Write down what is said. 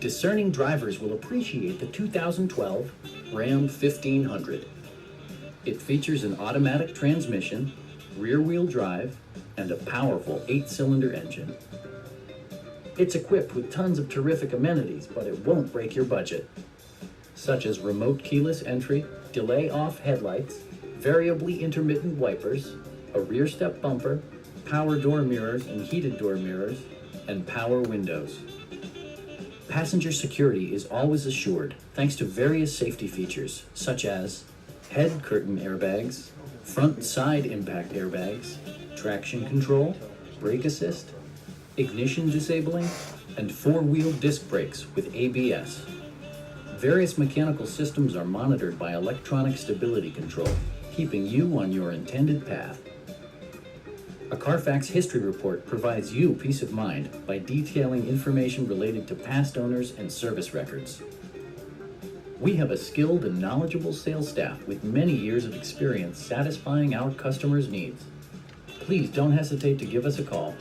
Discerning drivers will appreciate the 2012 Ram 1500. It features an automatic transmission, rear-wheel drive, and a powerful 8-cylinder engine. It's equipped with tons of terrific amenities, but it won't break your budget, such as remote keyless entry, delay-off headlights, variably intermittent wipers, a rear step bumper, power door mirrors and heated door mirrors, and power windows. Passenger security is always assured thanks to various safety features such as head curtain airbags, front side impact airbags, traction control, brake assist, ignition disabling, and 4-wheel disc brakes with ABS. Various mechanical systems are monitored by electronic stability control, keeping you on your intended path. A Carfax history report provides you peace of mind by detailing information related to past owners and service records. We have a skilled and knowledgeable sales staff with many years of experience satisfying our customers' needs. Please don't hesitate to give us a call